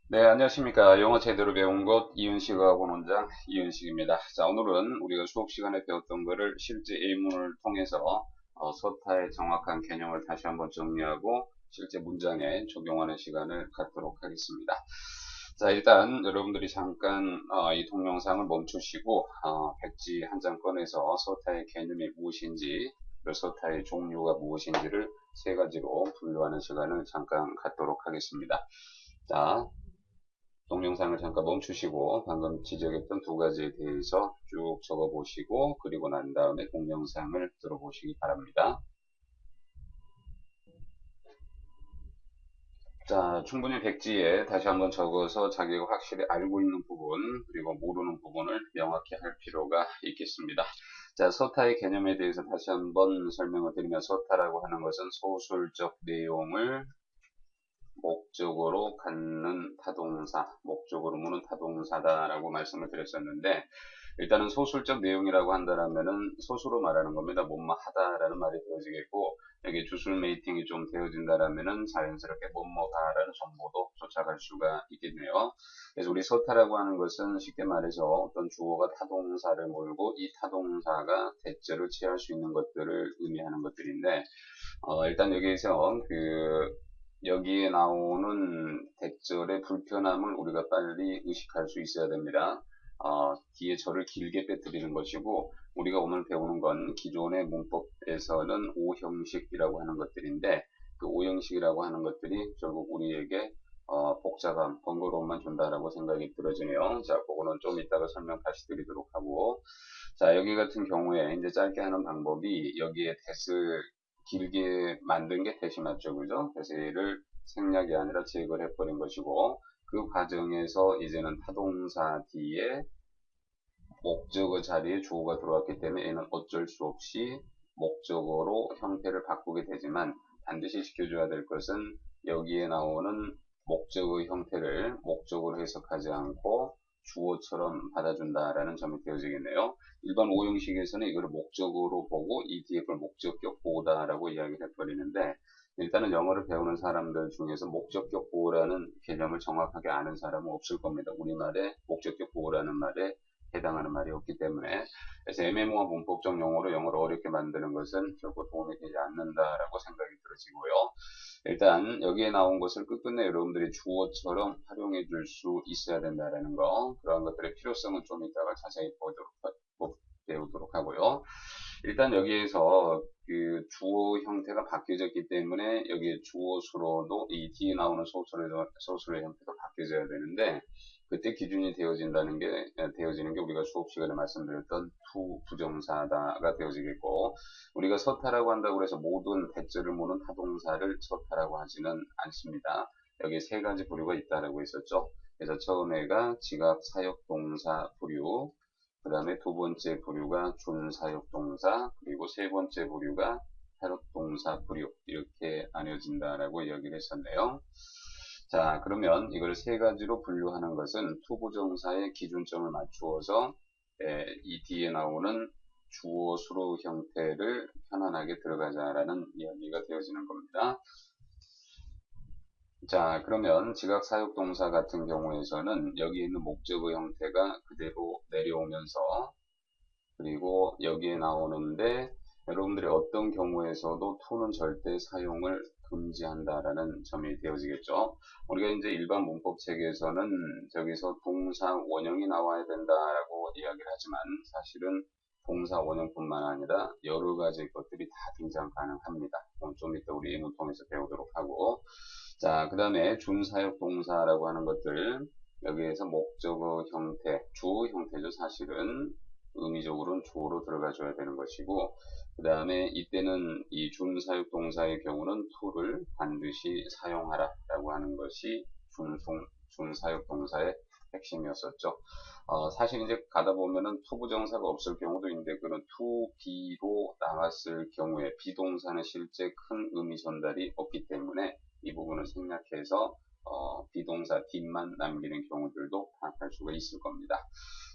네, 안녕하십니까. 영어 제대로 배운 곳 이윤식어학 원장 이윤식입니다. 자, 오늘은 우리가 수업 시간에 배웠던 것을 실제 예문을 통해서 서타의 정확한 개념을 다시 한번 정리하고 실제 문장에 적용하는 시간을 갖도록 하겠습니다. 자, 일단 여러분들이 잠깐 이 동영상을 멈추시고 백지 한 장 꺼내서 서타의 개념이 무엇인지, 그리고 서타의 종류가 무엇인지를 세 가지로 분류하는 시간을 잠깐 갖도록 하겠습니다. 자, 동영상을 잠깐 멈추시고 방금 지적했던 두 가지에 대해서 쭉 적어보시고 그리고 난 다음에 동영상을 들어보시기 바랍니다. 자, 충분히 백지에 다시 한번 적어서 자기가 확실히 알고 있는 부분 그리고 모르는 부분을 명확히 할 필요가 있겠습니다. 자, 서타의 개념에 대해서 다시 한번 설명을 드리면 서타라고 하는 것은 소술적 내용을 목적으로 갖는 타동사, 목적으로 무는 타동사다라고 말씀을 드렸었는데, 일단은 소술적 내용이라고 한다라면은 소수로 말하는 겁니다. 뭐뭐 하다라는 말이 되어지겠고, 여기 주술 메이팅이 좀 되어진다라면은 자연스럽게 뭐뭐다라는 정보도 쫓아갈 수가 있겠네요. 그래서 우리 서타라고 하는 것은 쉽게 말해서 어떤 주어가 타동사를 몰고 이 타동사가 대절을 취할 수 있는 것들을 의미하는 것들인데, 일단 여기에서 여기에 나오는 대절의 불편함을 우리가 빨리 의식할 수 있어야 됩니다. 뒤에 절을 길게 빼뜨리는 것이고, 우리가 오늘 배우는 건 기존의 문법에서는 오형식이라고 하는 것들인데, 그 오형식이라고 하는 것들이 결국 우리에게 복잡함, 번거로움만 준다라고 생각이 들어지네요. 자, 그거는 좀 이따가 설명 다시 드리도록 하고, 자, 여기 같은 경우에 이제 짧게 하는 방법이 여기에 대을 길게 만든 게 대시 맞죠, 그죠? 대시를 생략이 아니라 제거를 해버린 것이고, 그 과정에서 이제는 타동사 뒤에 목적어 자리에 주어가 들어왔기 때문에 얘는 어쩔 수 없이 목적어로 형태를 바꾸게 되지만 반드시 지켜줘야 될 것은 여기에 나오는 목적어 형태를 목적어로 해석하지 않고 주어처럼 받아준다라는 점이 되어지겠네요. 일반 오형식에서는 이걸 목적어로 보고 이 뒤에 걸 목적격 보호다라고 이야기를 해버리는데, 일단은 영어를 배우는 사람들 중에서 목적격 보호라는 개념을 정확하게 아는 사람은 없을 겁니다. 우리말에 목적격 보호라는 말에 해당하는 말이 없기 때문에. 그래서 애매모호한 문법적 용어로 영어를 어렵게 만드는 것은 결코 도움이 되지 않는다라고 생각이 들어지고요. 일단 여기에 나온 것을 끝끝내 여러분들이 주어처럼 활용해 줄 수 있어야 된다라는 거, 그런 것들의 필요성은 좀 이따가 자세히 배우도록 하고요. 일단 여기에서 그 주어 형태가 바뀌어졌기 때문에 여기에 주어수로도 이 뒤에 나오는 소수의 형태가 바뀌어져야 되는데, 그때 기준이 되어지는 게 우리가 수업 시간에 말씀드렸던 투 부정사다가 되어지겠고, 우리가 서타라고 한다고 해서 모든 대절을 모는 타동사를 서타라고 하지는 않습니다. 여기 세 가지 부류가 있다라고 했었죠. 그래서 처음에가 지각 사역동사 부류, 그 다음에 두 번째 부류가 준사역동사, 그리고 세 번째 부류가 타력동사 부류, 이렇게 나뉘어진다라고 이야기를 했었네요. 자, 그러면 이걸 세 가지로 분류하는 것은 투부정사의 기준점을 맞추어서 이 뒤에 나오는 주어 수로 형태를 편안하게 들어가자라는 이야기가 되어지는 겁니다. 자, 그러면 지각사역동사 같은 경우에서는 여기 있는 목적어 형태가 그대로 내려오면서, 그리고 여기에 나오는데 여러분들이 어떤 경우에서도 to는 절대 사용을 금지한다라는 점이 되어지겠죠. 우리가 이제 일반 문법 책에서는 저기서 동사 원형이 나와야 된다라고 이야기를 하지만 사실은 동사 원형뿐만 아니라 여러 가지 것들이 다 등장 가능합니다. 좀 이따 우리 예문 통해서 배우도록 하고, 자, 그 다음에 준사역 동사라고 하는 것들, 여기에서 목적어 형태, 주 형태죠. 사실은 의미적으로는 주어로 들어가줘야 되는 것이고, 그 다음에 이때는 이 준사역 동사의 경우는 to를 반드시 사용하라 라고 하는 것이 준사역 동사의 핵심이었었죠. 사실 이제 가다 보면은 to 부정사가 없을 경우도 있는데, 그런 to be로 나왔을 경우에 비동사는 실제 큰 의미 전달이 없기 때문에 이 부분을 생략해서 비동사 뒷만 남기는 경우들도 파악할 수가 있을 겁니다.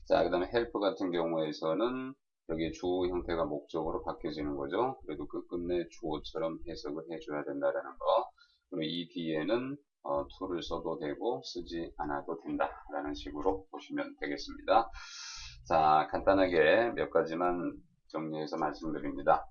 자, 그 다음에 help 같은 경우에서는 여기에 주어 형태가 목적으로 바뀌어지는 거죠. 그래도 끝끝내 주어처럼 해석을 해줘야 된다라는 거. 그리고 이 뒤에는 to를 써도 되고 쓰지 않아도 된다라는 식으로 보시면 되겠습니다. 자, 간단하게 몇 가지만 정리해서 말씀드립니다.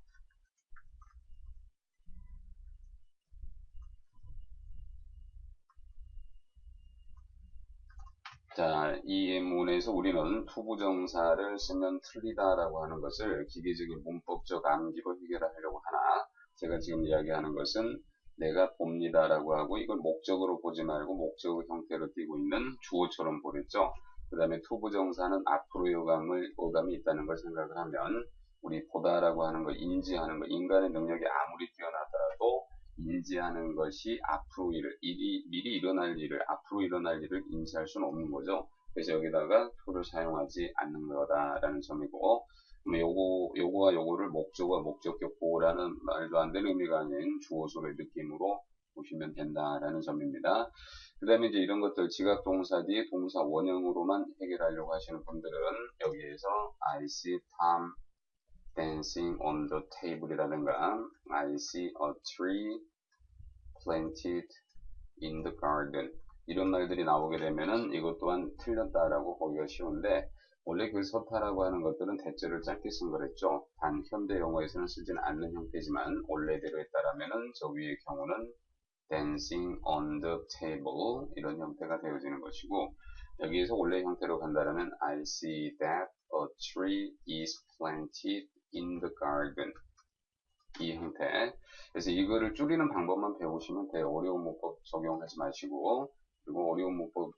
자, 이 예문에서 우리는 투부정사를 쓰면 틀리다라고 하는 것을 기계적인 문법적 암기로 해결하려고 하나, 제가 지금 이야기하는 것은 내가 봅니다라고 하고 이걸 목적으로 보지 말고 목적 형태로 띄고 있는 주어처럼 보겠죠. 그 다음에 투부정사는 앞으로의 어감이 있다는 걸 생각을 하면 우리 보다라고 하는 거, 인지하는 거, 인간의 능력이 아무리 뛰어나더라도 인지하는 것이 앞으로 미리 일어날 일을, 앞으로 일어날 일을 인지할 수는 없는 거죠. 그래서 여기다가 to를 사용하지 않는 거다라는 점이고, 요거와 요거를 목적어와 목적격 보호라는 말도 안 되는 의미가 아닌 주어소의 느낌으로 보시면 된다라는 점입니다. 그 다음에 이제 이런 것들 지각 동사 뒤에 동사 원형으로만 해결하려고 하시는 분들은 여기에서 I see Tom dancing on the table이라든가 I see a tree planted in the garden 이런 말들이 나오게 되면은 이것 또한 틀렸다라고 보기가 쉬운데 원래 그 서타라고 하는 것들은 대절을 짧게 쓴 거랬죠. 단 현대 영어에서는 쓰지는 않는 형태지만 원래대로 했다라면은 저 위의 경우는 dancing on the table 이런 형태가 되어지는 것이고 여기에서 원래 형태로 간다라면 I see that a tree is planted in the garden 이 형태. 그래서 이거를 줄이는 방법만 배우시면 돼요. 어려운 문법 적용하지 마시고 그리고 어려운 문법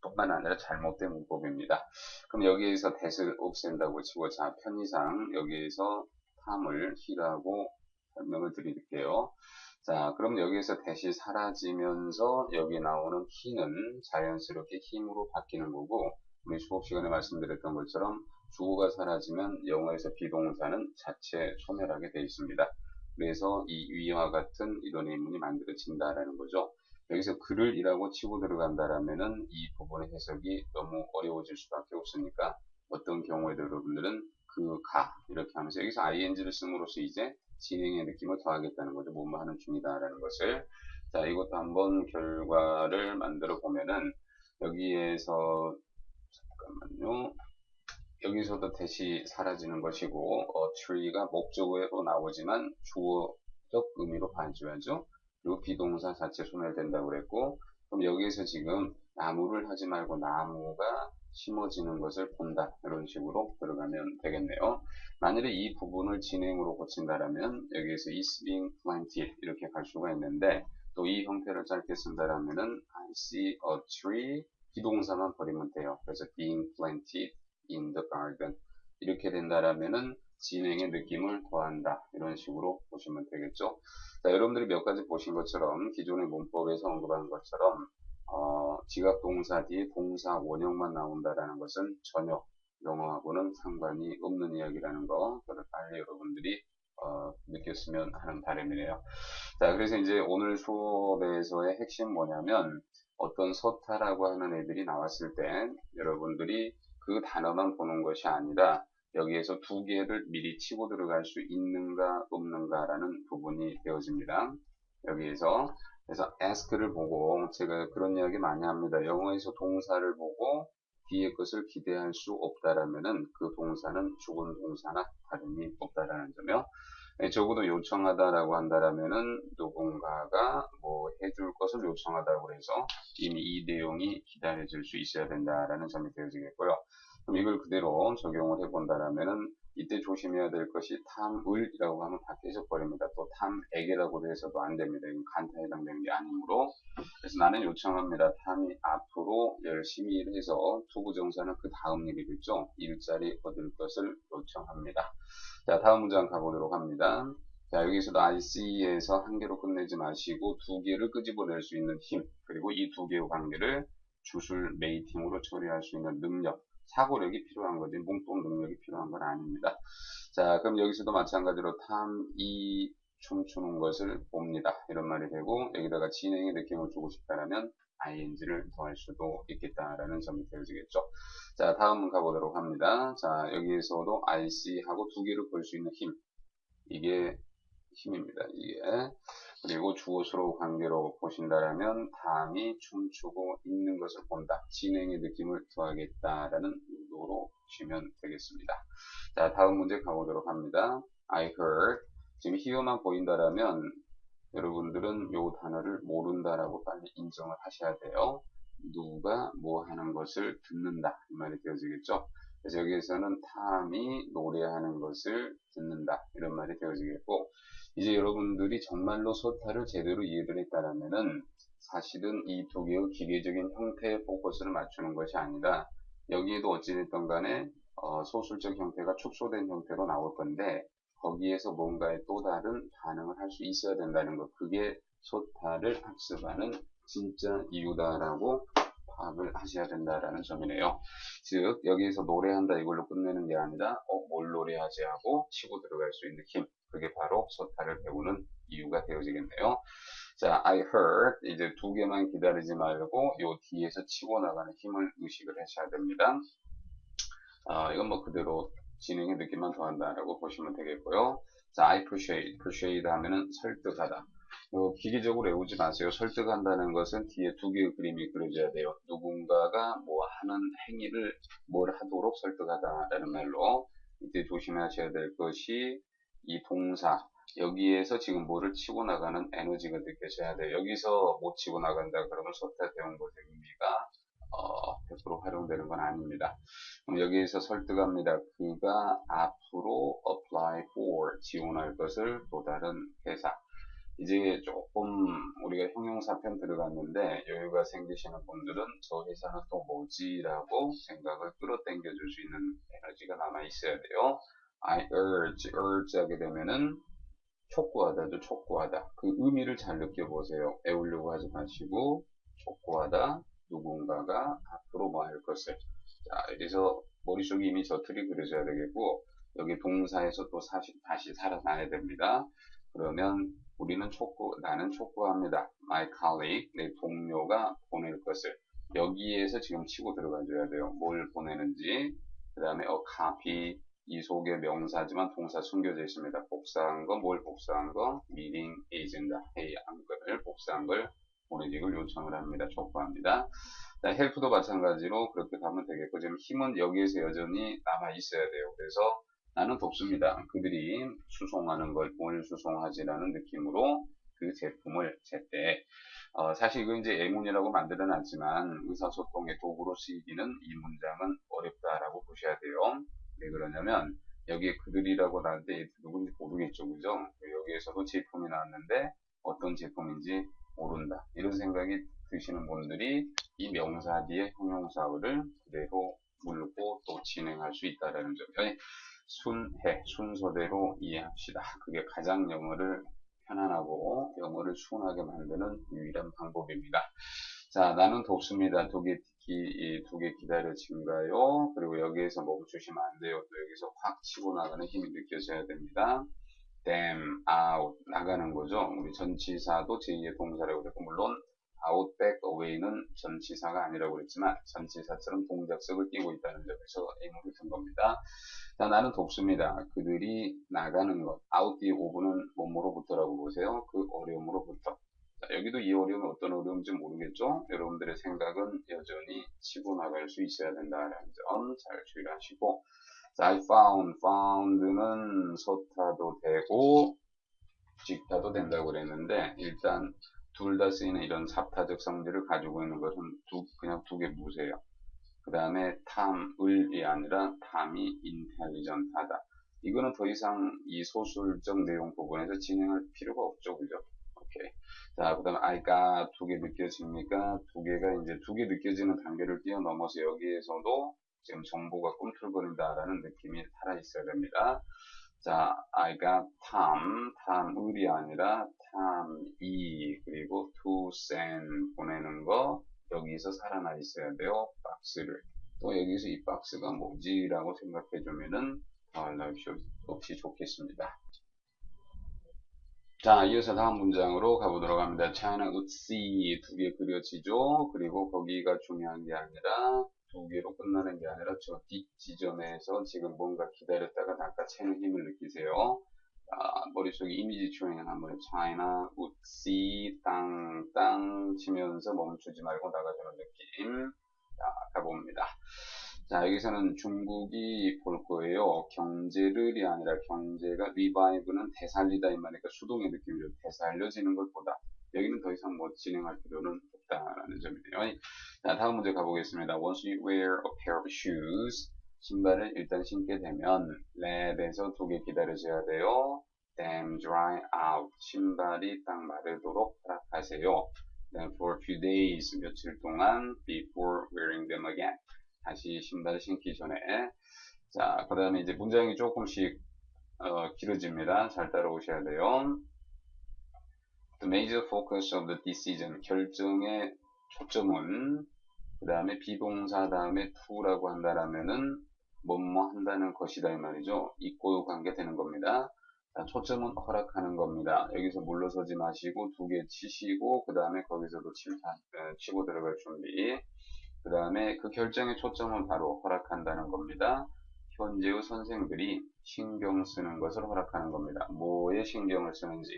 뿐만 아니라 잘못된 문법입니다. 그럼 여기에서 that을 없앤다고 치고 자 편의상 여기에서 탐을 he라고 설명을 드릴게요. 자 그럼 여기에서 that이 사라지면서 여기 나오는 he는 자연스럽게 힘으로 바뀌는 거고 우리 수업 시간에 말씀드렸던 것처럼 주어가 사라지면 영어에서 비동사는 자체 소멸하게 되어 있습니다. 그래서 이 위와 같은 이런 예문이 만들어진다라는 거죠. 여기서 글을 이라고 치고 들어간다라면은 이 부분의 해석이 너무 어려워질 수밖에 없으니까 어떤 경우에도 여러분들은 가 이렇게 하면서 여기서 ing를 씀으로써 이제 진행의 느낌을 더하겠다는 거죠. 뭐뭐 하는 중이다라는 것을. 자, 이것도 한번 결과를 만들어 보면은 여기에서 잠깐만요. 여기서도 that이 사라지는 것이고 tree가 목적어로 나오지만 주어적 의미로 봐줘야죠. 그리고 비동사 자체 소멸된다고 그랬고 그럼 여기에서 지금 나무를 하지 말고 나무가 심어지는 것을 본다 이런 식으로 들어가면 되겠네요. 만일에 이 부분을 진행으로 고친다라면 여기에서 is being planted 이렇게 갈 수가 있는데 또 이 형태를 짧게 쓴다라면은 I see a tree 비동사만 버리면 돼요. 그래서 being planted in the garden 이렇게 된다라면은 진행의 느낌을 더한다 이런 식으로 보시면 되겠죠. 자, 여러분들이 몇 가지 보신 것처럼 기존의 문법에서 언급한 것처럼 지각 동사 뒤에 동사 원형만 나온다라는 것은 전혀 영어하고는 상관이 없는 이야기라는 거 그걸 빨리 여러분들이 느꼈으면 하는 바람이네요. 자, 그래서 이제 오늘 수업에서의 핵심 뭐냐면 어떤 서타라고 하는 애들이 나왔을 때 여러분들이 그 단어만 보는 것이 아니라 여기에서 두 개를 미리 치고 들어갈 수 있는가 없는가라는 부분이 되어집니다. 여기에서 그래서 ask를 보고 제가 그런 이야기 많이 합니다. 영어에서 동사를 보고 뒤에 것을 기대할 수 없다라면은 그 동사는 죽은 동사나 다름이 없다라는 점이요. 적어도 요청하다라고 한다라면은 누군가가 뭐 해줄 것을 요청하다고 해서 이미 이 내용이 기다려질 수 있어야 된다라는 점이 되어지겠고요. 그럼 이걸 그대로 적용을 해본다라면은 이때 조심해야 될 것이 탐을이라고 하면 다 깨져버립니다. 또 탐에게라고 해서도 안 됩니다. 이건 간타에 해당되는 게 아니므로. 그래서 나는 요청합니다. 탐이 앞으로 열심히 일해서 투부정사는 그 다음 일이겠죠. 일자리 얻을 것을 요청합니다. 자, 다음 문장 가보도록 합니다. 자, 여기서도 IC에서 한 개로 끝내지 마시고 두 개를 끄집어낼 수 있는 힘, 그리고 이 두 개의 관계를 주술 메이팅으로 처리할 수 있는 능력, 사고력이 필요한 거지 뭉뚱 능력이 필요한 건 아닙니다. 자, 그럼 여기서도 마찬가지로 탐이 춤추는 것을 봅니다. 이런 말이 되고 여기다가 진행의 느낌을 주고 싶다라면 ing를 더할 수도 있겠다라는 점이 되어지겠죠. 자, 다음 가보도록 합니다. 자, 여기에서도 IC하고 두 개를 볼 수 있는 힘. 이게 힘입니다. 이게. 그리고 주어수로 관계로 보신다라면 다음이 춤추고 있는 것을 본다. 진행의 느낌을 더하겠다라는 의도로 보시면 되겠습니다. 자, 다음 문제 가보도록 합니다. I heard. 지금 hear만 보인다라면 여러분들은 이 단어를 모른다라고 빨리 인정을 하셔야 돼요. 누가 뭐 하는 것을 듣는다. 이 말이 되어지겠죠. 그래서 여기에서는 탐이 노래하는 것을 듣는다. 이런 말이 되어지겠고, 이제 여러분들이 정말로 소타를 제대로 이해를 했다라면은 사실은 이 두 개의 기계적인 형태에 포커스를 맞추는 것이 아니라 여기에도 어찌됐든 간에 소술적 형태가 축소된 형태로 나올 건데 거기에서 뭔가의 또 다른 반응을 할 수 있어야 된다는 것. 그게 소타를 학습하는 진짜 이유다라고 파악을 하셔야 된다라는 점이네요. 즉 여기에서 노래한다 이걸로 끝내는 게 아니라 뭘 노래하지 하고 치고 들어갈 수 있는 힘. 그게 바로 소타를 배우는 이유가 되어지겠네요. 자, I heard. 이제 두 개만 기다리지 말고 요 뒤에서 치고 나가는 힘을 의식을 하셔야 됩니다. 이건 뭐 그대로 진행의 느낌만 더한다라고 보시면 되겠고요. 자, I persuade 하면은 설득하다. 기계적으로 외우지 마세요. 설득한다는 것은 뒤에 두 개의 그림이 그려져야 돼요. 누군가가 뭐 하는 행위를 뭘 하도록 설득하다라는 말로 이때 조심하셔야 될 것이 이 동사 여기에서 지금 뭐를 치고 나가는 에너지가 느껴져야 돼요. 여기서 못 치고 나간다 그러면 소타 배운 것의 의미가 100% 활용되는 건 아닙니다. 그럼 여기에서 설득합니다. 그가 앞으로 apply for 지원할 것을 또 다른 회사. 이제 조금 우리가 형용사편 들어갔는데 여유가 생기시는 분들은 저 회사는 또 뭐지라고 생각을 끌어당겨 줄 수 있는 에너지가 남아 있어야 돼요. I urge 하게 되면은 촉구하다죠. 촉구하다. 그 의미를 잘 느껴보세요. 애우려고 하지 마시고 촉구하다. 누군가가 앞으로 뭐 할 것을. 자, 여기서 머릿속에 이미 저 틀이 그려져야 되겠고 여기 동사에서 또 다시 살아나야 됩니다. 그러면 나는 촉구합니다. My colleague, 내 동료가 보낼 것을. 여기에서 지금 치고 들어가줘야 돼요. 뭘 보내는지. 그 다음에 copy, 이 속에 명사지만 동사 숨겨져 있습니다. 복사한 거, 뭘 복사한 거? meeting agenda, 회의 안건을 복사한 걸 보내직을 요청을 합니다. 촉구합니다. 헬프도 마찬가지로 그렇게 가면 되겠고 지금 힘은 여기에서 여전히 남아 있어야 돼요. 그래서 나는 돕습니다. 그들이 수송하는 걸 뭘 수송하지라는 느낌으로 그 제품을 제때 사실 이거 이제 예문이라고 만들어 놨지만 의사소통의 도구로 쓰이기는 이 문장은 어렵다라고 보셔야 돼요. 왜 그러냐면 여기에 그들이라고 나왔는데 누군지 모르겠죠. 그죠? 여기에서도 제품이 나왔는데 어떤 제품인지 모른다. 이런 생각이 드시는 분들이 이 명사 뒤에 형용사를 그대로 물고 또 진행할 수 있다는 점. 순서대로 이해합시다. 그게 가장 영어를 편안하고 영어를 순하게 만드는 유일한 방법입니다. 자, 나는 돕습니다. 두 개 기다려진가요? 그리고 여기에서 멈추시면 안 돼요. 또 여기서 확 치고 나가는 힘이 느껴져야 됩니다. them out 나가는 거죠. 우리 전치사도 제2의 동사라고 그랬고 물론 out, back, away는 전치사가 아니라고 그랬지만 전치사처럼 동작석을 띄고 있다는 점에서 의문을 든 겁니다. 자, 나는 돕습니다. 그들이 나가는 것. out 뒤 오브는 뭐뭐로부터라고 보세요. 그 어려움으로부터. 자, 여기도 이 어려움이 어떤 어려움인지 모르겠죠? 여러분들의 생각은 여전히 치고 나갈 수 있어야 된다는 점 잘 주의하시고 자, I found는 소타도 되고 직타도 된다고 그랬는데 일단 둘 다 쓰이는 이런 잡타적 성질을 가지고 있는 것은 그냥 두 개 무세요. 그 다음에 탐을이 아니라 탐이 인텔리전트하다. 이거는 더 이상 이 소술적 내용 부분에서 진행할 필요가 없죠. 그죠? 오케이. 자, 그 다음에 I가 두 개 느껴집니까? 두 개가 이제 두 개 느껴지는 단계를 뛰어넘어서 여기에서도 지금 정보가 꿈틀거린다라는 느낌이 살아있어야 됩니다. 자, I got 탐을이 아니라 탐이, 그리고 to send, 보내는 거, 여기서 살아나 있어야 돼요. 박스를. 또 여기서 이 박스가 뭐지라고 생각해주면은 더할 수 없이 좋겠습니다. 자, 이어서 다음 문장으로 가보도록 합니다. China would see 두 개 그려지죠. 그리고 거기가 중요한 게 아니라 두 개로 끝나는 게 아니라 저 뒷 지점에서 지금 뭔가 기다렸다가 낚아채는 힘을 느끼세요. 머릿속에 이미지 트레이닝 한번 China would see 땅 치면서 멈추지 말고 나가주는 느낌. 자, 가봅니다. 자, 여기서는 중국이 볼 거예요. 경제를이 아니라 경제가 revive는 되살리다 이 말이니까 수동의 느낌이죠. 되살려지는 것보다 여기는 더 이상 뭐 진행할 필요는 없다라는 점이네요. 자, 다음 문제 가보겠습니다. Once you wear a pair of shoes, 신발을 일단 신게 되면 let에서 두개 기다려줘야 돼요. Then dry out, 신발이 딱 마르도록 허락하세요. Then for a few days, 며칠 동안 before wearing them again, 다시 신발을 신기 전에. 자, 그 다음에 이제 문장이 조금씩 길어집니다. 잘 따라오셔야 돼요. The major focus of the decision, 결정의 초점은, 그 다음에 비동사 다음에 to라고 한다라면은 뭐뭐 한다는 것이다 이 말이죠. 있고 관계되는 겁니다. 자, 초점은 허락하는 겁니다. 여기서 물러서지 마시고 두 개 치시고 그 다음에 거기서도 치고 들어갈 준비. 그 다음에 그 결정의 초점은 바로 허락한다는 겁니다. 현재의 선생들이 신경 쓰는 것을 허락하는 겁니다. 뭐에 신경을 쓰는지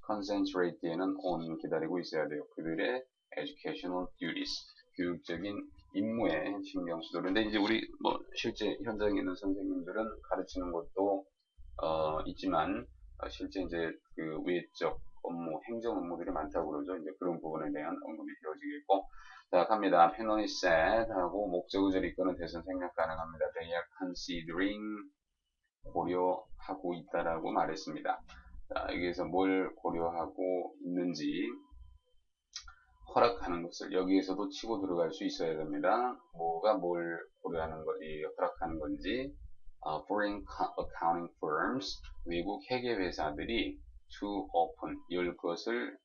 concentrate 뒤에는 on 기다리고 있어야 돼요. 그들의 educational duties, 교육적인 임무에 신경 쓰도록. 근데 이제 우리 뭐 실제 현장에 있는 선생님들은 가르치는 것도 있지만 실제 이제 그 외적 업무, 행정 업무들이 많다고 그러죠. 이제 그런 부분에 대한 언급이 되어지겠고. 자, 갑니다. 패널이 said 하고 목적어절 이끄는 대선 생략 가능합니다. They are considering, 고려하고 있다라고 말했습니다. 자, 여기에서 뭘 고려하고 있는지 허락하는 것을 여기에서도 치고 들어갈 수 있어야 됩니다. 뭐가 뭘 고려하는 거지, 허락하는 건지. Foreign accounting firms, 외국 회계 회사들이 to open, 열 것을,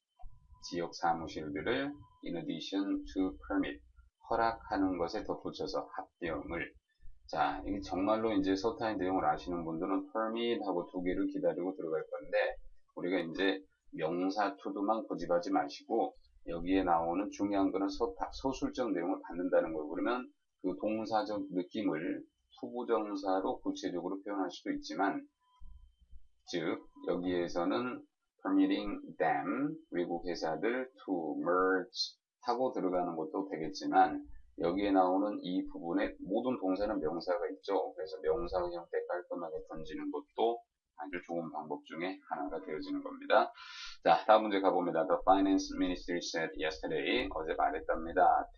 지역 사무실들을 in addition to permit, 허락하는 것에 덧붙여서 합병을. 자, 이게 정말로 이제 서타의 내용을 아시는 분들은 permit 하고 두 개를 기다리고 들어갈 건데, 우리가 이제 명사 to도만 고집하지 마시고 여기에 나오는 중요한 거는 서술적 내용을 받는다는 거예요. 그러면 그 동사적 느낌을 투부정사로 구체적으로 표현할 수도 있지만, 즉 여기에서는 permitting them, 외국 회사들 to merge 하고 들어가는 것도 되겠지만, 여기에 나오는 이 부분에 모든 동사는 명사가 있죠. 그래서 명사 형태 깔끔하게 던지는 것도 아주 좋은 방법 중에 하나가 되어지는 겁니다. 자, 다음 문제 가봅니다. The finance ministry said yesterday, 어제 말했답니다.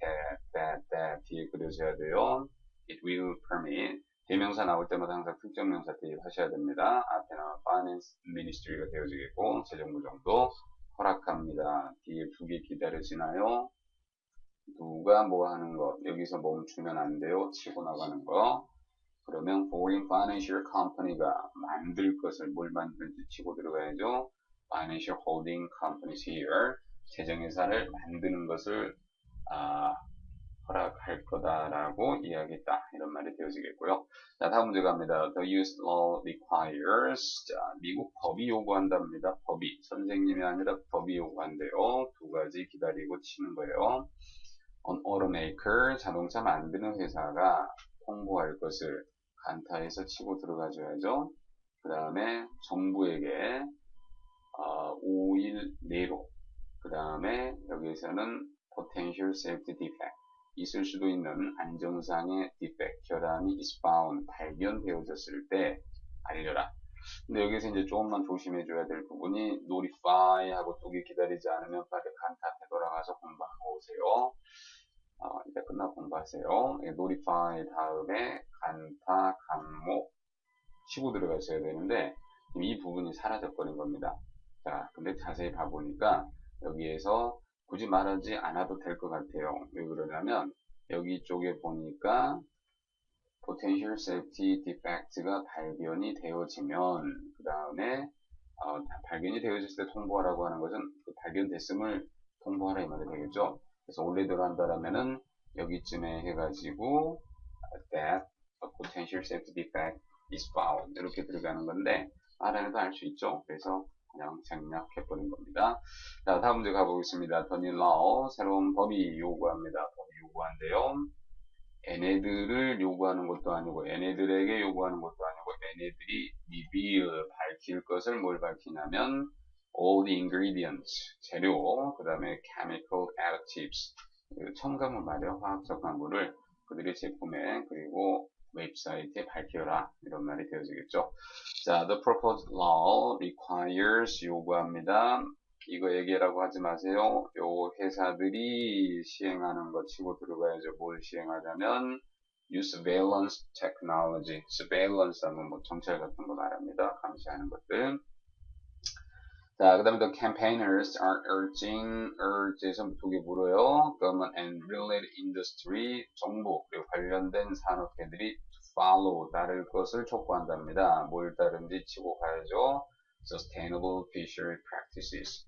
that 뒤에 그려줘야 돼요. It will permit, 대명사 나올 때마다 항상 특정 명사 대입하셔야 됩니다. 앞에는 finance ministry가 되어지겠고, 재정부정도 허락합니다. 뒤에 두 개 기다려지나요? 누가 뭐 하는 것, 여기서 멈추면 안 돼요. 치고 나가는 거. 그러면 foreign financial company가 만들 것을, 뭘 만들지 치고 들어가야죠. financial holding companies here, 재정회사를 만드는 것을 허락할 거다라고 이야기했다, 이런 말이 되어지겠고요. 자, 다음 문제 갑니다. The US law requires, 자, 미국 법이 요구한답니다. 법이, 선생님이 아니라 법이 요구한대요. 두 가지 기다리고 치는 거예요. An automaker, 자동차 만드는 회사가 홍보할 것을, 간타에서 치고 들어가줘야죠. 그 다음에 정부에게 5일 내로, 그 다음에 여기에서는 potential safety defect, 있을 수도 있는 안정상의 defect, 결함이 is found, 발견되어졌을 때 알려라. 근데 여기서 이제 조금만 조심해줘야 될 부분이 notify 하고 두 개 기다리지 않으면 빨리 간타 앞에 돌아가서 공부하고 오세요. 이제 끝나고 공부하세요. notify 다음에 간타, 강목 치고 들어가셔야 되는데 이 부분이 사라져버린 겁니다. 자, 근데 자세히 봐보니까 여기에서 굳이 말하지 않아도 될 것 같아요. 왜 그러냐면 여기 쪽에 보니까 potential safety defect가 발견이 되어지면 그 다음에 발견이 되어졌을 때 통보하라고 하는 것은 그 발견됐음을 통보하라 이 말이 되겠죠. 그래서 원래대로 한다라면은 여기쯤에 해가지고 that a potential safety defect is found 이렇게 들어가는 건데 말 안 해도 알 수 있죠. 그래서 그냥 생략해버린 겁니다. 자, 다음 문제 가보겠습니다. The new law, 새로운 법이 요구합니다. 법이 요구한대요. 얘네들을 요구하는 것도 아니고 얘네들에게 요구하는 것도 아니고 얘네들이 reveal 밝힐 것을 뭘 밝히냐면 all the ingredients 재료 그 다음에 chemical additives 그 첨가물 말이야 화학적 강물을 그들의 제품에 그리고 웹사이트에 밝혀라 이런 말이 되어지겠죠. 자, the proposed law requires 요구합니다. 이거 얘기라고 하지 마세요. 요 회사들이 시행하는 것 치고 들어가야죠. 뭘 시행하자면 use surveillance technology. surveillance 하면 뭐 정찰 같은 거 말합니다. 감시하는 것들. 자, 그 다음에 the campaigners are urge에서 두 개 물어요. government and related industry, 정부, 그리고 관련된 산업계들이 to follow, 따를 것을 촉구한답니다. 뭘 따른지 치고 가야죠. sustainable fishery practices.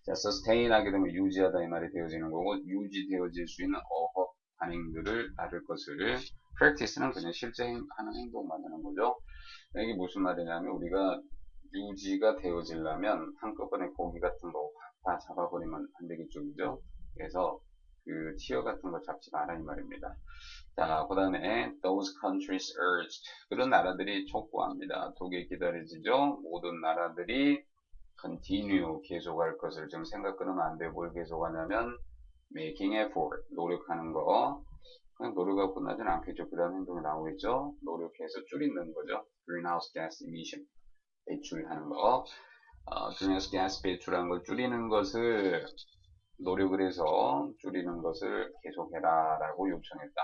자, sustain 하게 되면 유지하다 이 말이 되어지는 거고, 유지되어질 수 있는 어업 관행들을 따를 것을, practice는 그냥 실제 하는 행동만 하는 거죠. 이게 무슨 말이냐면, 우리가 유지가 되어지려면 한꺼번에 고기 같은 거 다 잡아버리면 안 되겠죠, 그죠? 그래서 그 티어 같은 거 잡지 마라 이 말입니다. 자, 그 다음에 those countries urged 그런 나라들이 촉구합니다. 두 개 기다려지죠? 모든 나라들이 continue 계속할 것을 좀 생각 끊으면 안 돼요. 뭘 계속하냐면 making effort 노력하는 거 그냥 노력하고 끝나지는 않겠죠. 그 다음 행동이 나오겠죠. 노력해서 줄이는 거죠. greenhouse gas emission 배출하는 거, greenhouse gas 배출하는 걸 줄이는 것을 노력을 해서 줄이는 것을 계속해라 라고 요청했다.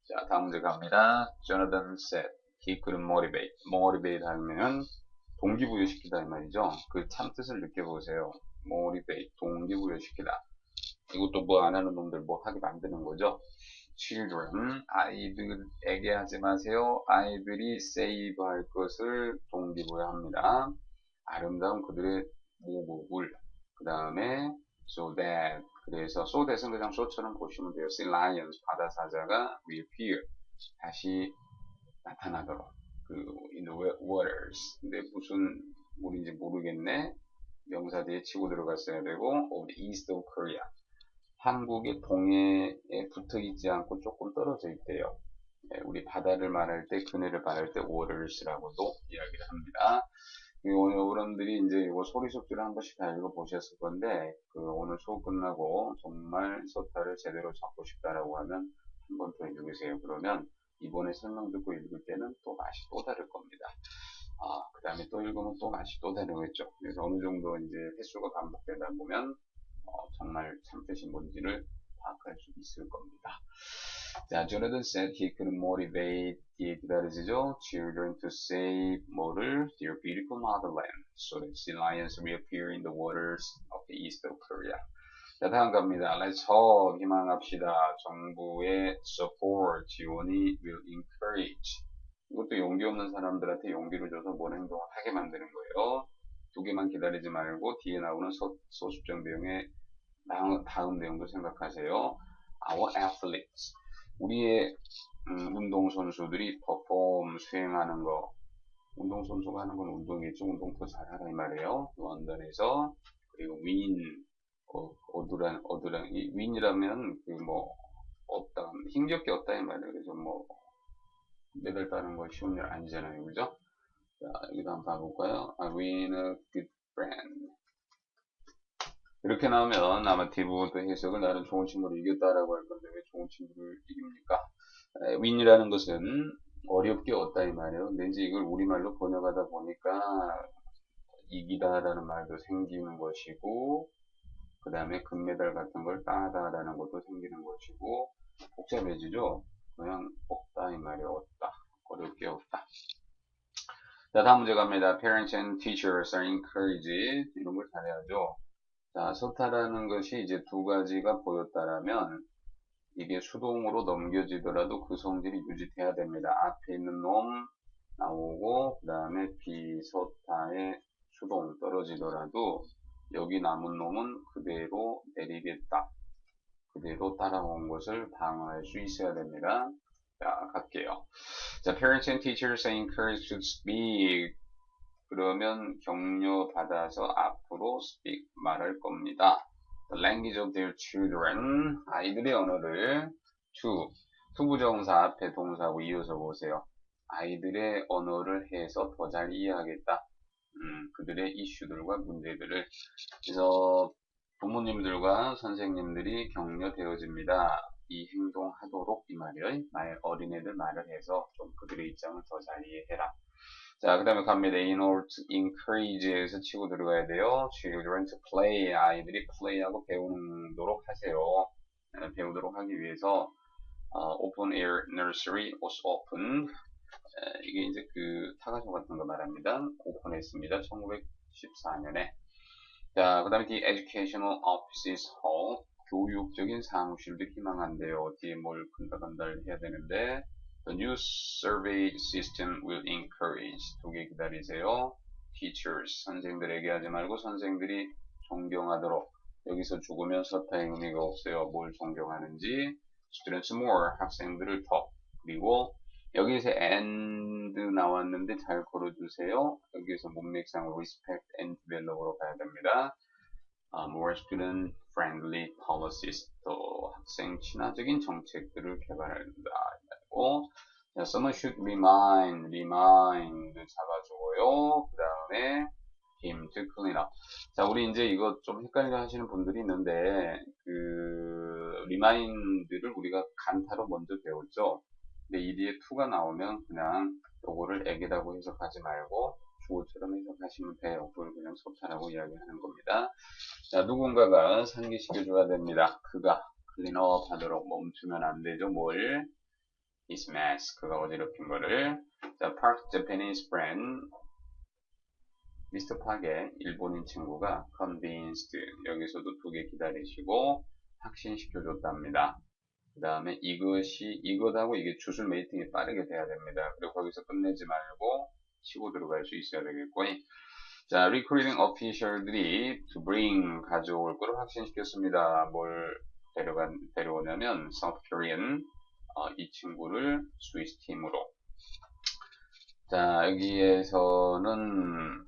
자, 다음 문제 갑니다. Jonathan said he couldn't motivate. motivate 하면 동기부여시키다 이 말이죠. 그 참 뜻을 느껴보세요. motivate, 동기부여시키다. 이것도 뭐 안 하는 놈들 뭐 하게 만드는 거죠. children, 아이들에게 하지 마세요. 아이들이 save 할 것을 동기부여합니다. 아름다운 그들의 모국을 그 다음에 so that 그래서 so that은 그냥 so처럼 보시면 돼요. sea lions 바다사자가 reappear 다시 나타나도록 그 in the waters 근데 무슨 물인지 모르겠네. 명사 뒤에 치고 들어갔어야 되고 of the east of Korea 한국의 동해에 붙어 있지 않고 조금 떨어져 있대요. 네, 우리 바다를 말할 때, 그네를 말할 때 waters라고도 이야기를 합니다. 오늘 여러분들이 이제 이거 소리 속지를 한 번씩 다 읽어보셨을 건데, 그 오늘 수업 끝나고 정말 서타를 제대로 잡고 싶다라고 하면 한 번 더 읽으세요. 그러면 이번에 설명 듣고 읽을 때는 또 맛이 또 다를 겁니다. 그 다음에 또 읽으면 또 맛이 또 다르겠죠. 그래서 어느 정도 이제 횟수가 반복되다 보면 정말 참뜻이 뭔지를 파악할 수 있을 겁니다. 자, Jonathan said he could motivate 뒤에 기다려지죠. Children to save 뭐를? Their beautiful motherland so that sea lions reappear in the waters of the east of Korea. 자, 다음 갑니다. Let's hope 희망합시다. 정부의 support 지원이 will encourage 이것도 용기 없는 사람들한테 용기를 줘서 뭔 행동을 하게 만드는 거예요. 두 개만 기다리지 말고 뒤에 나오는 소수점 내용의 다음 내용도 생각하세요. Our athletes. 우리의 운동선수들이 perform, 수행하는 거. 운동선수가 하는 건 운동이죠. 운동 더 잘하라 이 말이에요. 런던에서. 그리고 win. 어두랑, 이 win이라면 그 뭐, 얻다, 힘겹게 얻다 이 말이에요. 그래서 뭐, 메달 따는 거 쉬운 일 아니잖아요. 그죠? 자, 여기도 한번 봐볼까요? I win a good friend. 이렇게 나오면 아마 대부분 또 해석을 나는 좋은 친구를 이겼다라고 할 건데 왜 좋은 친구를 이깁니까? win이라는 것은 어렵게 얻다 이 말이에요. 근데 이제 이걸 우리말로 번역하다 보니까 이기다라는 말도 생기는 것이고 그 다음에 금메달 같은 걸 따다라는 것도 생기는 것이고 복잡해지죠. 그냥 얻다 이 말이에요. 얻다. 어렵게 얻다. 자, 다음 문제 갑니다. Parents and teachers are encouraged. 이런 걸 잘해야죠. 자, 서타라는 것이 이제 두 가지가 보였다라면 이게 수동으로 넘겨지더라도 그 성질이 유지돼야 됩니다. 앞에 있는 놈 나오고 그 다음에 비서타의 수동 떨어지더라도 여기 남은 놈은 그대로 내리겠다. 그대로 따라온 것을 방어할 수 있어야 됩니다. 자, 갈게요. 자, parents and teachers are encouraged to speak. 그러면 격려 받아서 앞으로 speak 말할 겁니다. The language of their children 아이들의 언어를 to 투부정사 앞에 동사하고 이어서 보세요. 아이들의 언어를 해서 더 잘 이해하겠다. 그들의 이슈들과 문제들을. 그래서 부모님들과 선생님들이 격려되어집니다. 이 행동하도록 이 말이에요. 어린애들 말을 해서 좀 그들의 입장을 더 잘 이해해라. 자, 그 다음에 갑니다. In order to encourage에서 치고 들어가야 돼요. Children to play. 아이들이 play하고 배우도록 하세요. 배우도록 하기 위해서 open air nursery was opened. 이게 이제 그 타가쇼 같은 거 말합니다. 오픈했습니다. 1914년에. 자, 그 다음에 the educational offices hall. 교육적인 사무실도 희망한대요. 뒤에 뭘 간다간다를 해야 되는데 the new survey system will encourage. 두 개 기다리세요. teachers. 선생들에게 하지 말고 선생들이 존경하도록. 여기서 죽으면 서타의 의미가 없어요. 뭘 존경하는지. students more. 학생들을 더. 그리고 여기서 and 나왔는데 잘 걸어주세요. 여기서 문맥상 respect and develop으로 가야 됩니다. more student friendly policies. 또 학생 친화적인 정책들을 개발한다. 그리고 someone should remind 잡아주고요. 그 다음에 him to clean up. 자, 우리 이제 이거 좀 헷갈려 하시는 분들이 있는데 그 remind를 우리가 간타로 먼저 배웠죠. 근데 이 뒤에 to가 나오면 그냥 요거를 액이라고 해석하지 말고 주어처럼 해석하시면 돼요. 그걸 그냥 섭사라고 이야기하는 겁니다. 자, 누군가가 상기시켜줘야 됩니다. 그가 클린업 하도록 멈추면 안 되죠. 뭘? His mess. 그가 어지럽힌 거를. 자, Park's Japanese friend. 미스터 팍의 일본인 친구가 convinced. 여기서도 두 개 기다리시고 확신시켜줬답니다. 그 다음에 이것하고 이게 주술 메이팅이 빠르게 돼야 됩니다. 그리고 거기서 끝내지 말고 치고 들어갈 수 있어야 되겠고요. 자, recruiting official들이 to bring 가져올 거를 확신시켰습니다. 뭘 데려오냐면 South Korean 이 친구를 스위스 팀으로. 자, 여기에서는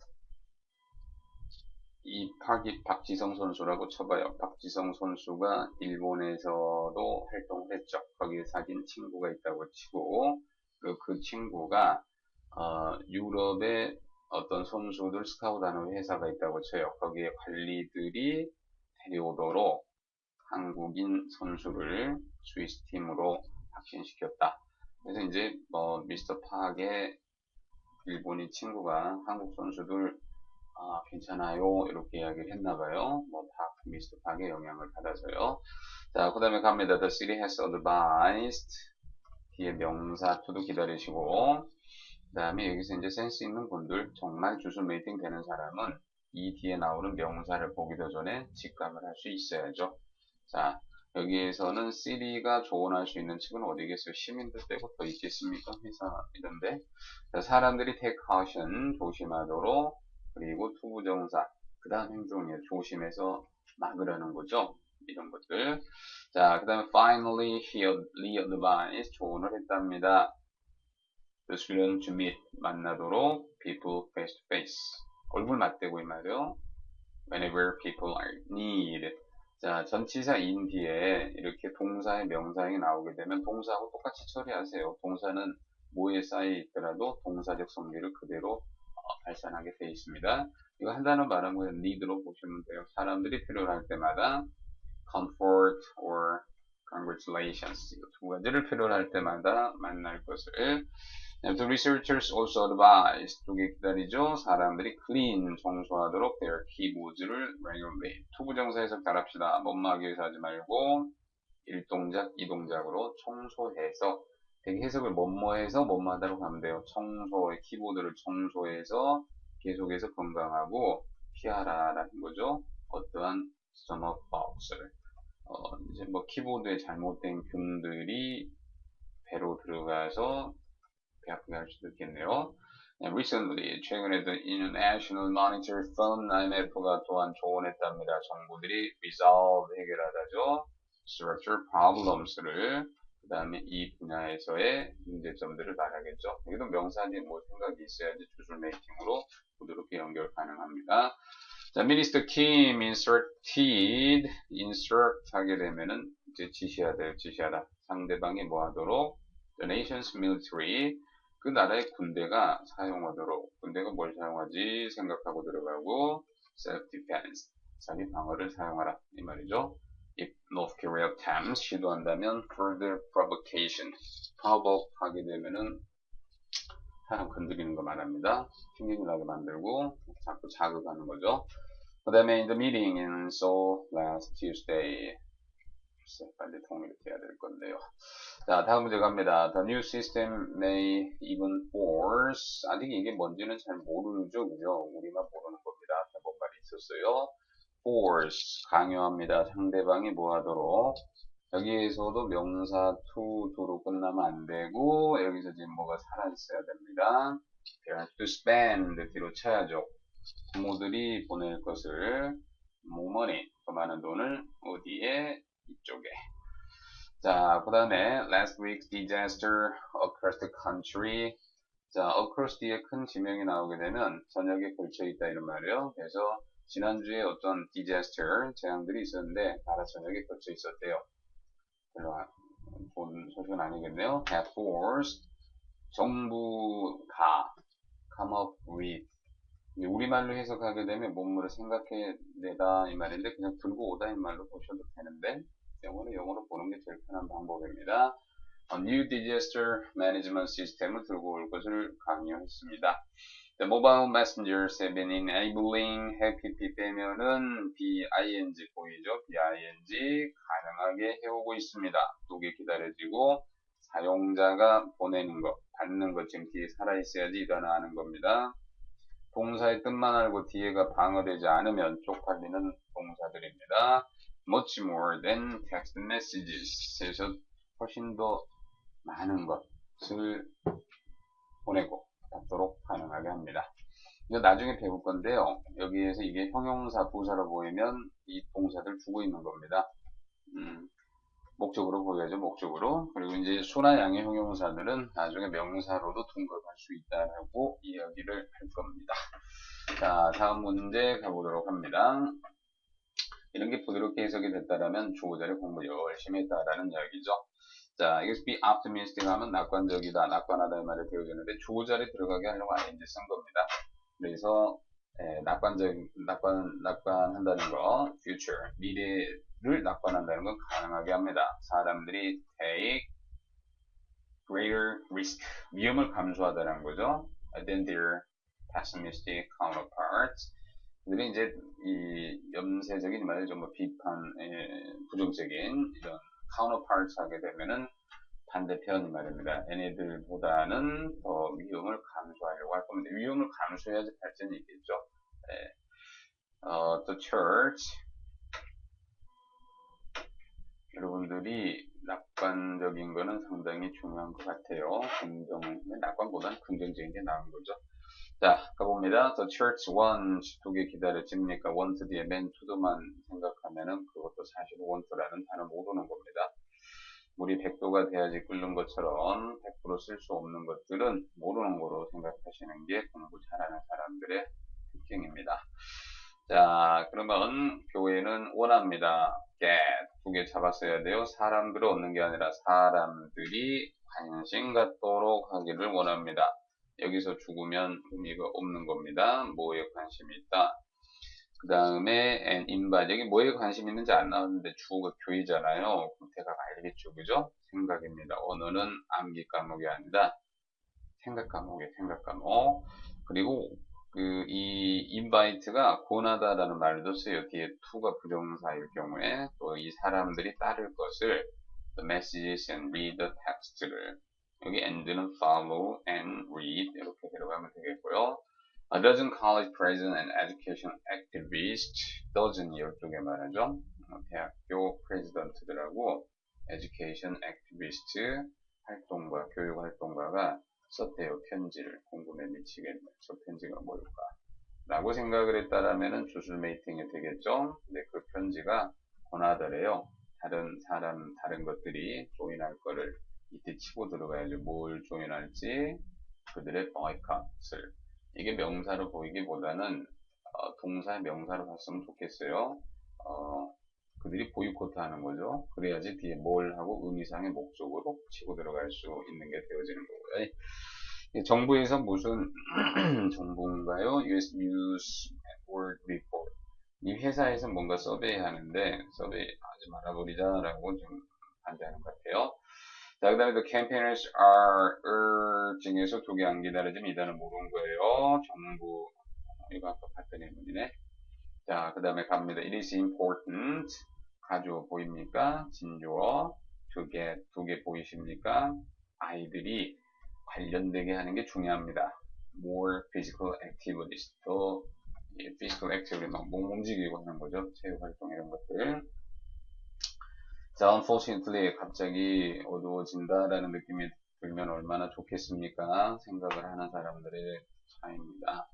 이 박지성 선수라고 쳐봐요. 박지성 선수가 일본에서도 활동을 했죠. 거기에 사귄 친구가 있다고 치고 그 친구가 유럽의 어떤 선수들 스카우트하는 회사가 있다고 쳐요. 거기에 관리들이 데려오도록 한국인 선수를 스위스 팀으로 확신시켰다. 그래서 이제 미스터 팍의 일본인 친구가 한국 선수들 괜찮아요. 이렇게 이야기를 했나봐요. 미스터 팍의 영향을 받아서요. 자, 그 다음에 갑니다. The city has advised. 뒤에 명사 to도 기다리시고. 그 다음에 여기서 이제 센스 있는 분들, 정말 주술 메이팅 되는 사람은 이 뒤에 나오는 명사를 보기도 전에 직감을 할 수 있어야죠. 자, 여기에서는 city가 조언할 수 있는 측은 어디겠어요? 시민들 빼고 더 있겠습니까? 회사 이런데. 자, 사람들이 take caution, 조심하도록. 그리고 투부정사, 그 다음 행동이에요. 조심해서 막으라는 거죠. 이런 것들. 자, 그 다음에 finally he advised, 조언을 했답니다. The student to meet, 만나도록 people face to face. 얼굴 맞대고 이 말이요. Whenever people are need. 자, 전치사 in 뒤에 이렇게 동사의 명사형이 나오게 되면 동사하고 똑같이 처리하세요. 동사는 뭐에 쌓여 있더라도 동사적 성질을 그대로 발산하게 되어 있습니다. 이거 한 단어 말한 거예요. need로 보시면 돼요. 사람들이 필요할 때마다 comfort or congratulations. 이 두 가지를 필요할 때마다 만날 것을. The researchers also advise. 두 개 기다리죠. 사람들이 clean, 청소하도록 their keyboards를 regularly. 투부정사 해석 잘합시다. 뭐뭐하기 위해서 하지 말고 일동작, 이동작으로 청소해서. 되게 해석을 뭐뭐해서 뭐뭐하다고 하면 돼요. 청소의 키보드를 청소해서 계속해서 건강하고 피하라라는 거죠. 어떠한 스토머박스를. 이제 키보드에 잘못된 균들이 배로 들어가서 배 아프게 할 수도 있겠네요. Recently, 최근에 The International Monetary Fund, IMF가 또한 조언했답니다. 정부들이 resolve, 해결하다죠. Structural problems를 그 다음에 이 분야에서의 문제점들을 말하겠죠. 여기도 명사니 생각이 있어야지 주술 메이킹으로 부드럽게 연결 가능합니다. 자, Minister Kim insert 하게 되면은 이제 지시하다. 상대방이 뭐 하도록 the nation's military 그 나라의 군대가 사용하도록 군대가 뭘 사용하지 생각하고 들어가고 self-defense 자기 방어를 사용하라 이 말이죠. If North Korea attempts 시도한다면 further provocation provoke 하게 되면은 사람 건드리는 거 말합니다. 핑계를 나게 만들고 자꾸 자극하는 거죠. 그 다음에 in the meeting in Seoul last Tuesday 빨리 통일이 돼야 될 건데요. 자, 다음 문제 갑니다. The new system may even force 아직 이게 뭔지는 잘 모르죠. 그죠? 우리만 모르는 겁니다. 해본말이 있었어요. force 강요합니다. 상대방이 뭐 하도록 여기에서도 명사 to do로 끝나면 안 되고 여기서 지금 뭐가 살아있어야 됩니다. parents to spend 뒤로 쳐야죠. 부모들이 보낼 것을 more money 더 많은 돈을 어디에 이쪽에 자, 그 다음에 last week's disaster across the country 자, across 뒤에 큰 지명이 나오게 되면 전역에 걸쳐 있다 이런 말이에요. 그래서 지난주에 어떤 disaster 재앙들이 있었는데 나라 전역에 걸쳐 있었대요. 별로 좋은 소식은 아니겠네요. have forced 정부가 come up with 우리말로 해석하게 되면 뭔가를 생각해내다 이 말인데 그냥 들고 오다 이 말로 보셔도 되는데 영어는 영어로 보는 게 제일 편한 방법입니다. New Disaster Management System을 들고 올 것을 강요했습니다. The mobile messengers have been enabling HPP 빼면은 BING 보이죠? BING 가능하게 해오고 있습니다. 두 개 기다려지고 사용자가 보내는 것, 받는 것 지금 뒤에 살아있어야지 이 단어 하는 겁니다. 동사의 뜻만 알고 뒤에가 방어되지 않으면 쪽팔리는 동사들입니다. Much more than text messages. 그래서 훨씬 더 많은 것을 보내고 받도록 가능하게 합니다. 이거 나중에 배울 건데요. 여기에서 이게 형용사, 부사로 보이면 이 동사들 주고 있는 겁니다. 목적으로 보여야죠, 목적으로. 그리고 이제 수나 양의 형용사들은 나중에 명사로도 등급할 수 있다라고 이야기를 할 겁니다. 자, 다음 문제 가보도록 합니다. 이런 게 부드럽게 해석이 됐다라면 주어자를 공부 열심히 했다라는 이야기죠. 자, 여기서 be optimistic 하면 낙관적이다, 낙관하다 이 말이 되어지는데 주어자리 들어가게 하려고 ing 쓴 겁니다. 그래서 낙관한다는 거, future, 미래를 낙관한다는 건 가능하게 합니다. 사람들이 take greater risk, 위험을 감수하다는 거죠. than their pessimistic counterparts. 그들이 이제 이 염세적인 말이죠, 뭐 비판, 부정적인 이런 counterparts 하게 되면은 반대편 말입니다. 얘네들보다는 더 위험을 감수하려고 할 겁니다. 위험을 감수해야지 발전이 있겠죠. The church 여러분들이 낙관적인 거는 상당히 중요한 것 같아요. 낙관보다는 긍정적인 게 나은 거죠. 자, 가봅니다. The church wants 두 개 기다려집니까? want 뒤에 맨 to도만 생각하면은 그것도 사실 want라는 단어 모르는 겁니다. 물이 100도가 돼야지 끓는 것처럼 100% 쓸 수 없는 것들은 모르는 거로 생각하시는 게 공부 잘하는 사람들의 특징입니다. 자, 그러면 교회는 원합니다. get 두 개 잡았어야 돼요. 사람들을 얻는 게 아니라 사람들이 관심 갖도록 하기를 원합니다. 여기서 죽으면 의미가 없는 겁니다. 뭐에 관심이 있다. 그 다음에 and invite 여기 뭐에 관심 있는지 안 나왔는데 주어가 교회잖아요. 그럼 대답 알겠죠, 그죠? 생각입니다. 언어는 암기 과목이 아니라 생각 과목이에요. 생각 과목. 그리고 이 invite가 권하다라는 말도 써요. 뒤에 to가 부정사일 경우에 또 이 사람들이 따를 것을 the messages and read the text를 여기 and는 follow and read 이렇게 들어가면 되겠고요. A dozen college president and education activist, dozen 이쪽에 말하죠. 대학교 프레지던트들하고 education activist 활동가, 교육 활동가가 썼대요. 편지를 궁금해 미치겠네. 저 편지가 뭘까? 라고 생각을 했다라면은 주술메이팅이 되겠죠. 근데 그 편지가 권하더래요. 다른 것들이 조인할 거를 이때 치고 들어가야죠. 뭘 조인할지 그들의 boycott을 이게 명사로 보이기보다는 동사의 명사로 봤으면 좋겠어요. 그들이 보이콧 하는 거죠. 그래야지 뒤에 뭘 하고 의미상의 목적으로 치고 들어갈 수 있는 게 되어지는 거고요. 정부에서 무슨 정부인가요? US News Network Report. 이 회사에서 뭔가 서베이 하는데 서베이 하지 말아버리자라고 좀 반대하는 것 같아요. 자, 그 다음에 the campaigners are urging에서 두 개 안 기다려지면 이단은 모르는 거예요. 정부 이거 아까 봤던 예문이네. 자, 그 다음에 갑니다. It is important. 가주 보입니까? 진주어. 두 개 보이십니까? 아이들이 관련되게 하는 게 중요합니다. More physical activities. 더 physical activity, 막 몸 움직이고 하는 거죠. 체육 활동 이런 것들. 자, unfortunately 갑자기 어두워진다라는 느낌이 들면 얼마나 좋겠습니까? 생각을 하는 사람들의 차이입니다.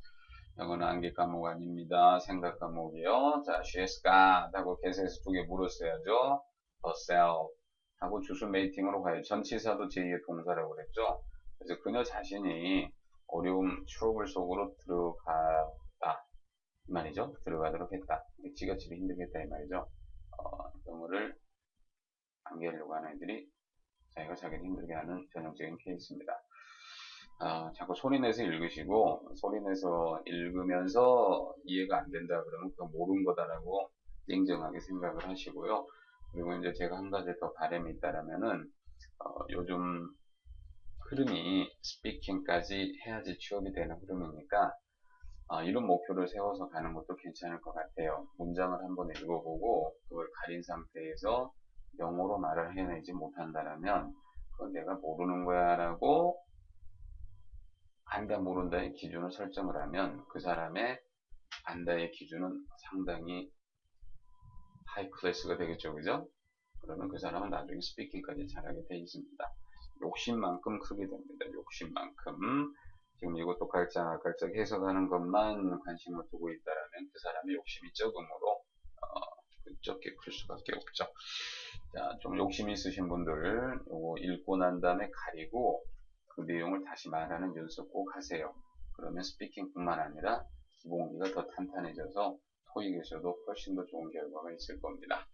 영어는 암기 과목 아닙니다. 생각 과목이요. 자, she's got 하고 계속해서 두 개 물었어야죠. herself 하고 주수 메이팅으로 가요. 전치사도 제2의 동사라고 그랬죠. 그래서 그녀 자신이 어려움, 트러블 속으로 들어갔다. 이 말이죠. 들어가도록 했다. 지가 지를 힘들겠다 이 말이죠. 영어를 암기하려고 하는 애들이 자기가 자기를 힘들게 하는 전형적인 케이스입니다. 자꾸 소리내서 읽으시고 소리내서 읽으면서 이해가 안 된다 그러면 그거 모르는 거다라고 냉정하게 생각을 하시고요. 그리고 이제 제가 한 가지 더 바람이 있다라면은 요즘 흐름이 스피킹까지 해야지 취업이 되는 흐름이니까 이런 목표를 세워서 가는 것도 괜찮을 것 같아요. 문장을 한번 읽어보고 그걸 가린 상태에서 영어로 말을 해내지 못한다라면 그건 내가 모르는 거야 라고 안다 모른다의 기준을 설정을 하면 그 사람의 안다의 기준은 상당히 하이 클래스가 되겠죠. 그죠? 그러면 그 사람은 나중에 스피킹까지 잘하게 돼 있습니다. 욕심만큼 크게 됩니다. 욕심만큼. 지금 이것도 갈짝갈짝 해석하는 것만 관심을 두고 있다라면 그 사람의 욕심이 적음으로 적게 클 수밖에 없죠. 자, 좀 욕심 있으신 분들 요거 읽고 난 다음에 가리고 그 내용을 다시 말하는 연습 꼭 하세요. 그러면 스피킹뿐만 아니라 기본기가 더 탄탄해져서 토익에서도 훨씬 더 좋은 결과가 있을 겁니다.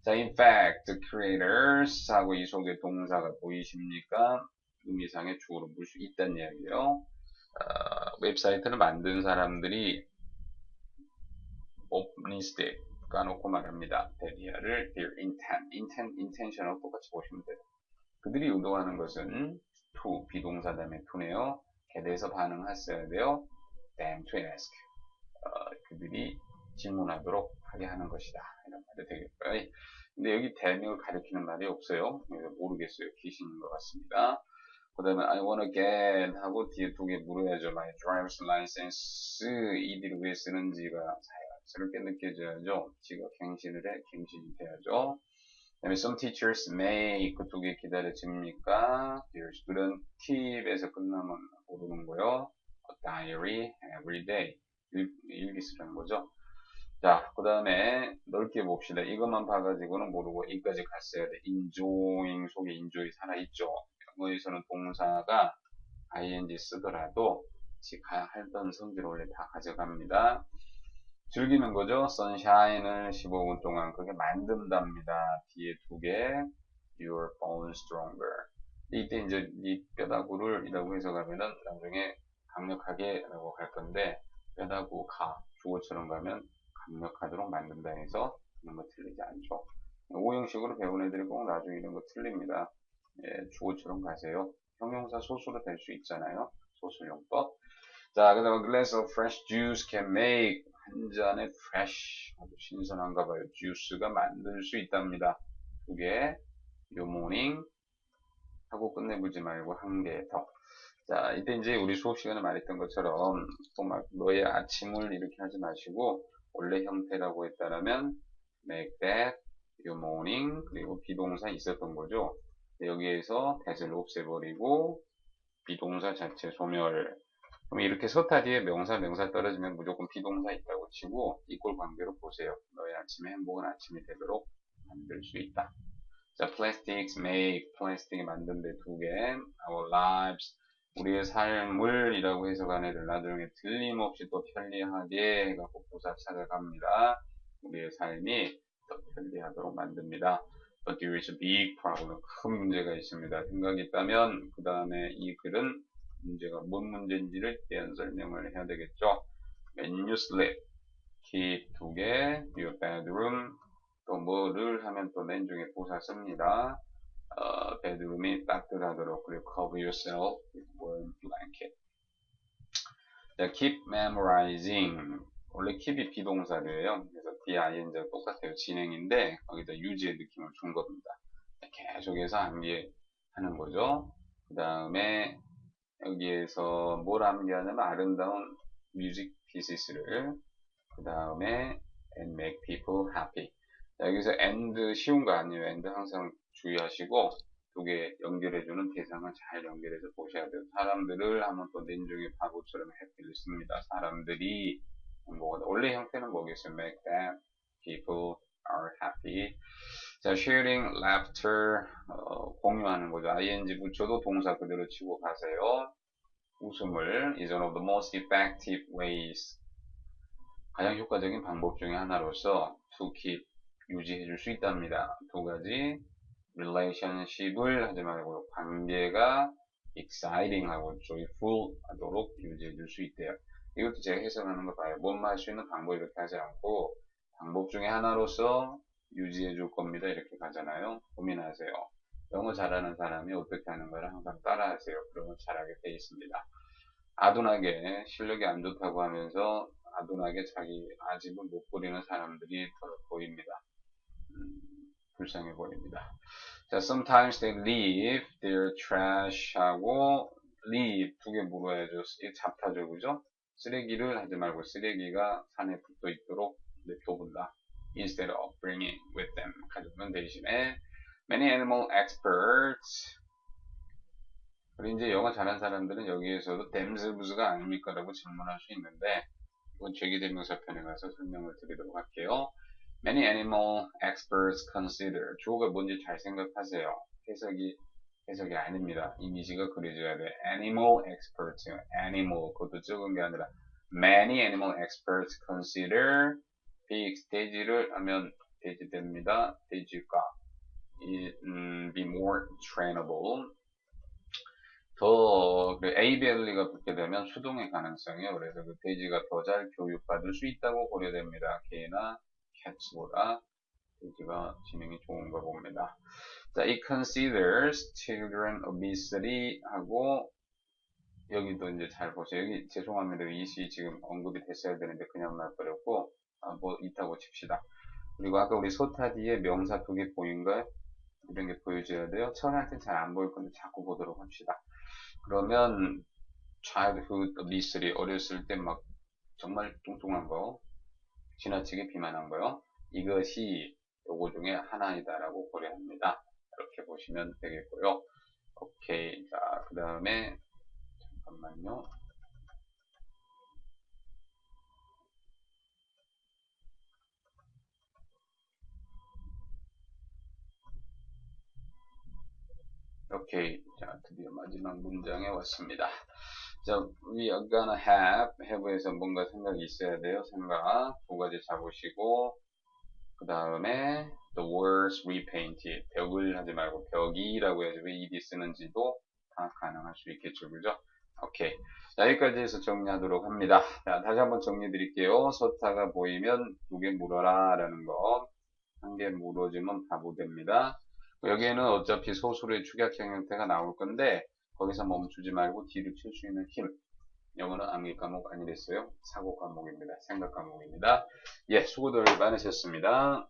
자, in fact, the creators 하고 이 속에 동사가 보이십니까? 의미상의 주어로 물 수 있다는 이야기예요. 웹사이트를 만든 사람들이 optimistic 까놓고 말합니다. 대리아를 their intentional 똑같이 보시면 돼요. 그들이 의도하는 것은 to 비동사 다음에 to네요. 개대해서 반응했어야 돼요. them to ask 그들이 질문하도록 하게 하는 것이다. 이런 말이 되겠고요. 근데 여기 them을 가리키는 말이 없어요. 모르겠어요. 귀신인 것 같습니다. 그 다음에 I wanna get 하고 뒤에 두 개 물어야죠. My driver's license 이들이 왜 쓰는지가 자연스럽게 느껴져야죠. 지가 갱신을 해 갱신이 돼야죠. 그 다음에 some teachers may 그 두 개 기다려집니까? Dear student 팁에서 끝나면 모르는 거요. A diary every day 일기 쓰라는 거죠. 자, 그 다음에 넓게 봅시다. 이것만 봐가지고는 모르고 이까지 갔어야 돼. enjoying 속에 enjoy 살아있죠. 영어에서는 동사가 ing 쓰더라도 지가 하던 성질을 원래 다 가져갑니다. 즐기는 거죠. sunshine을 15분 동안 그게 만든답니다. 뒤에 두 개. Your bone stronger. 이때 이제 이 뼈다구를 이라고 해석하면은 나중에 강력하게 라고 할 건데 뼈다구 가 주어처럼 가면 강력하도록 만든다 해서 이런 거 틀리지 않죠. 오형식으로 배운 애들이 꼭 나중에 이런 거 틀립니다. 예, 주어처럼 가세요. 형용사 소수로 될 수 있잖아요. 소수용법. 자, 그 다음에 glass of fresh juice can make 한 잔의 fresh 아주 신선한가 봐요. juice가 만들 수 있답니다. 두 개. Your morning 하고 끝내보지 말고 한 개 더. 자, 이때 이제 우리 수업 시간에 말했던 것처럼 또 막 너의 아침을 이렇게 하지 마시고 원래 형태라고 했다라면 make that your morning 그리고 비동사 있었던 거죠. 여기에서 that을 없애버리고 비동사 자체 소멸. 그럼 이렇게 서타 뒤에 명사 떨어지면 무조건 비동사 있다고 치고 이꼴 관계로 보세요. 너의 아침에 행복한 아침이 되도록 만들 수 있다. 자, plastics make 플라스틱이 만든데 두 개. Our lives 우리의 삶을 이라고 해석한 애들 나중에 틀림없이 또 편리하게 해갖고 부사 찾아갑니다. 우리의 삶이 더 편리하도록 만듭니다. But there is a big problem. 큰 문제가 있습니다. 생각이 있다면 그 다음에 이 글은 문제가 뭔 문제인지를 대한 설명을 해야 되겠죠. When you sleep, keep 2개, your bedroom, 또 뭐를 하면 또 맨 중에 부사 씁니다. bedroom이 따뜻하도록, 그리고 cover yourself with warm blanket. 자, keep memorizing. 원래 keep이 비동사래요. 그래서 DING가 똑같아요. 진행인데 거기다 유지의 느낌을 준 겁니다. 계속해서 암기하는 거죠. 그 다음에 여기에서 뭘 암기하냐면 아름다운 뮤직 피시스를, 그 다음에 and make people happy. 자, 여기서 and 쉬운 거 아니에요. and 항상 주의하시고 2개 연결해주는 대상을 잘 연결해서 보셔야 돼요. 사람들을 하면 또 낸중에 바보처럼 happy를 씁니다. 사람들이 원래 형태는 뭐겠어요? make that people are happy. 자, sharing laughter, 공유하는 거죠. ing 붙여도 동사 그대로 치고 가세요. 웃음을 is one of the most effective ways. 가장 효과적인 방법 중에 하나로서 to keep 유지해 줄 수 있답니다. 2가지 relationship을 하지 말고 관계가 exciting 하고 joyful 하도록 유지해 줄 수 있대요. 이것도 제가 해석하는 거 봐요. 뭐만 할 수 있는 방법 이렇게 하지 않고 방법 중에 하나로서 유지해 줄 겁니다. 이렇게 가잖아요. 고민하세요. 영어 잘하는 사람이 어떻게 하는 거를 항상 따라하세요. 그러면 잘하게 돼 있습니다. 아둔하게 실력이 안 좋다고 하면서 아둔하게 자기 아집을 못 부리는 사람들이 더 보입니다. 불쌍해 보입니다. 자, sometimes they leave their trash 하고 leave 2개 물어야죠. 이게 잡타죠, 그죠? 쓰레기를 하지 말고 쓰레기가 산에 붙어 있도록 냅둬본다. Instead of bringing with them. 가져오면 대신에 many animal experts. 그리고 이제 영어 잘하는 사람들은 여기에서도 themselves가 아닙니까? 라고 질문할 수 있는데 이건 죄기대명사편에 가서 설명을 드리도록 할게요. Many animal experts consider. 주어가 뭔지 잘 생각하세요. 해석이 아닙니다. 이미지가 그려져야 돼. Animal experts. animal. 그것도 적은 게 아니라 many animal experts consider pigs. 돼지를 하면 돼지 됩니다. 돼지가 be more trainable. 더 A 밸리가 붙게 되면 수동의 가능성이요. 그래서 그 돼지가 더 잘 교육받을 수 있다고 고려됩니다. 개나 캣보다 돼지가 지능이 좋은가 봅니다. 자, it considers children obesity 하고 여기도 이제 잘 보세요. 여기 죄송합니다. 이시 지금 언급이 됐어야 되는데 그냥 놔버렸고 뭐 있다고 칩시다. 그리고 아까 우리 소타 뒤에 명사 2개 보인가요? 이런 게 보여줘야 돼요. 처음에는 잘 안 보일 건데 자꾸 보도록 합시다. 그러면 childhood obesity 어렸을 때 막 정말 뚱뚱한 거, 지나치게 비만한 거요. 이것이 요거 중에 하나이다라고 고려합니다. 이렇게 보시면 되겠고요. 오케이. 자, 그 다음에 잠깐만요. 오케이. 자, 드디어 마지막 문장에 왔습니다. 자, we are gonna have에서 뭔가 생각이 있어야 돼요. 생각 2가지 잡으시고 그 다음에 the walls repainted. 벽을 하지 말고 벽이라고 해야지 왜 ED 쓰는지도 다 가능할 수 있겠죠. 그죠? 오케이. 자, 여기까지 해서 정리하도록 합니다. 자, 다시 한번 정리해 드릴게요. 서타가 보이면 2개 물어라 라는 거. 1개 물어주면 바보 됩니다. 여기에는 어차피 소수의 축약형 형태가 나올 건데 거기서 멈추지 말고 뒤로 칠 수 있는 힘. 영어는 암기 과목 아니랬어요. 사고 과목입니다. 생각 과목입니다. 예, 수고들 많으셨습니다.